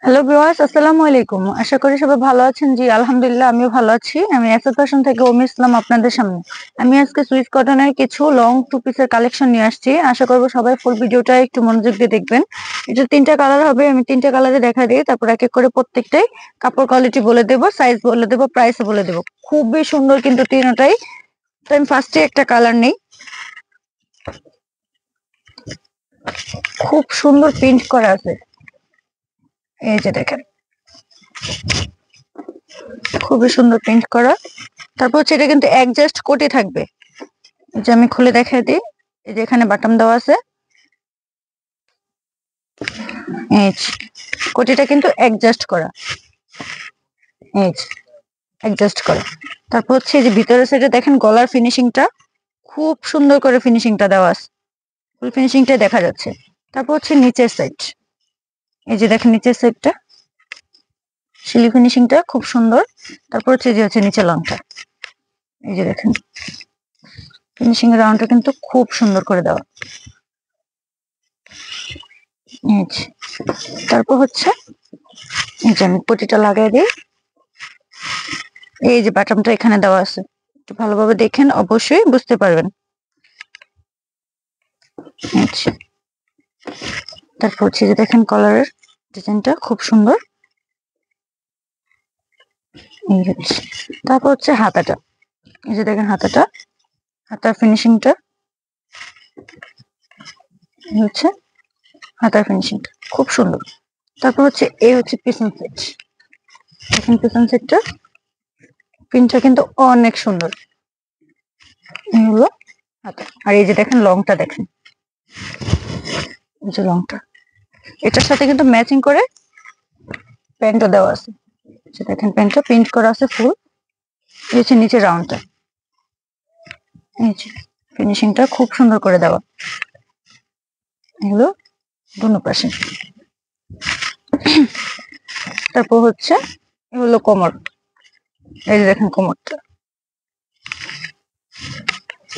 Hello viewers, আসসালামু আলাইকুম। আশা করি সবাই ভালো আছেন। জি আলহামদুলিল্লাহ, আমিও ভালো আছি। আমি এসএ ফ্যাশন থেকে উম্মে ইসলাম আপনাদের সামনে। আমি আজকে সুইস কটনের কিছু লং টু পিসের কালেকশন নিয়ে আসছি। আশা করব সবাই ফুল ভিডিওটা একটু মনোযোগ দিয়ে দেখবেন। এটা তিনটা কালার হবে, আমি তিনটা কালারে দেখা দিই, তারপর এক এক করে প্রত্যেকটাই কাপড় কোয়ালিটি বলে দেব, সাইজ বলে দেব, প্রাইসও বলে দেব। খুবই সুন্দর কিন্তু তিনটাই। তো আমি ফার্স্টে একটা কালার নেই, খুব সুন্দর প্রিন্ট করা আছে, এই যে দেখেন, খুবই সুন্দর প্রিন্ট করা। তারপর হচ্ছে এটা কিন্তু অ্যাডজাস্ট কোটি থাকবে। এই যে আমি খুলে দেখাই দিই, এই যে এখানে বাটন দেওয়া আছে, এই যে কোটিটা কিন্তু অ্যাডজাস্ট করা, এই যে অ্যাডজাস্ট করা। তারপর হচ্ছে এই যে ভিতরের সাইডে দেখেন গলার ফিনিশিংটা খুব সুন্দর করে ফিনিশিংটা দেওয়া আছে, ফুল ফিনিশিংটা দেখা যাচ্ছে। তারপর হচ্ছে নিচের সাইড, এই যে দেখেন নিচের সাইডটা সিলি ফিনিশিংটা খুব সুন্দর। তারপর হচ্ছে যে হচ্ছে নিচের লংটা, এই যে দেখেন ফিনিশিং এর রাউন্ডটা কিন্তু খুব সুন্দর করে দেওয়া। তারপর হচ্ছে এই যে আমি পটিটা লাগাই দিই, এই যে বাটনটা এখানে দেওয়া আছে, একটু ভালোভাবে দেখেন, অবশ্যই বুঝতে পারবেন। তারপর হচ্ছে যে দেখেন কলারের ডিজাইনটা খুব সুন্দর, এই হচ্ছে। তারপর হচ্ছে হাতাটা, এই যে দেখেন হাতাটা, হাতার ফিনিশিংটা হচ্ছে, হাতার ফিনিশিংটা খুব সুন্দর। তারপর হচ্ছে এই হচ্ছে পিছন সেট, দেখেন পিছন সেটটা প্রিন্টটা কিন্তু অনেক সুন্দর। এই হলো হাতা, আর এই যে দেখেন লংটা দেখেন, এই যে লংটা, এটার সাথে কিন্তু ম্যাচিং করে প্যান্টও দেওয়া আছে। দেখেন প্যান্টটা প্রিন্ট করা আছে ফুল, এই হচ্ছে নিচে রাউন্ডটা, এই যে ফিনিশিংটা খুব সুন্দর করে দেওয়া। এগুলো দুনো পাশে। তারপর হচ্ছে এগুলো কোমর, এই যে দেখেন কোমরটা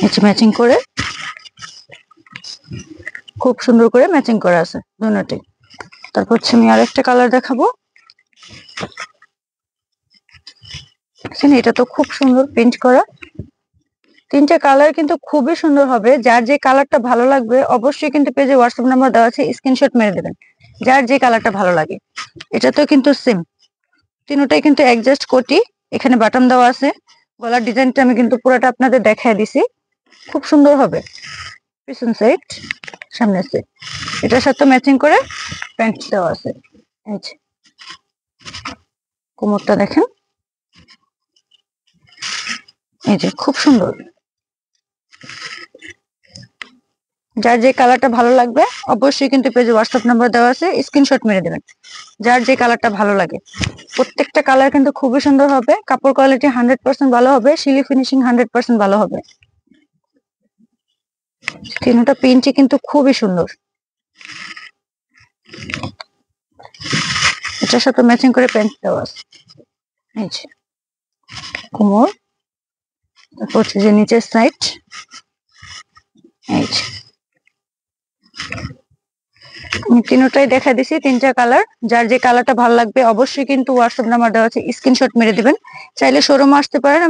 নিচে ম্যাচিং করে খুব সুন্দর করে ম্যাচিং করা আছে দুটোটাই। তারপর হচ্ছে আমি আরেকটা কালার দেখাবো, এটা তো খুব সুন্দর প্রিন্ট করা। তিনটা কালার কিন্তু খুবই সুন্দর হবে। যার যে কালারটা ভালো লাগবে অবশ্যই কিন্তু পেজে হোয়াটসঅ্যাপ নাম্বার দেওয়া আছে, স্ক্রিনশট মেরে দেবেন যার যে কালারটা ভালো লাগে। এটা তো কিন্তু সেম, তিনটাই কিন্তু অ্যাডজাস্ট কোটি, এখানে বাটন দেওয়া আছে। গলার ডিজাইনটা আমি কিন্তু পুরোটা আপনাদের দেখায় দিছি, খুব সুন্দর হবে। পিছন সাইড, সামনের সাইড, এটার সাথে ম্যাচিং করে প্যান্ট দেওয়া আছে। এই যে কোমরটা দেখেন, এই যে খুব সুন্দর। যার যে কালারটা ভালো লাগবে অবশ্যই কিন্তু পেজে হোয়াটসঅ্যাপ নাম্বার দেওয়া আছে, স্ক্রিনশট মেরে দেবেন যার যে কালারটা ভালো লাগে। প্রত্যেকটা কালার কিন্তু খুবই সুন্দর হবে, কাপড় কোয়ালিটি 100% ভালো হবে, সিলি ফিনিশিং 100% ভালো হবে। তিনটা প্রিন্টই কিন্তু খুবই সুন্দর, এটার সাথে ম্যাচিং করে প্যান্ট দেওয়া আছে। এই যে কোমর, তারপর হচ্ছে যে নিচের সাইড, এই যে আমি তিনটাই দেখা দিছি, তিনটা কালার। যার যে কালারটা ভালো লাগবে অবশ্যই কিন্তু হোয়াটসঅ্যাপ নাম্বার দেওয়া আছে, স্ক্রিনশট মেরে দিবেন। চাইলে শোরুমে আসতে পারেন।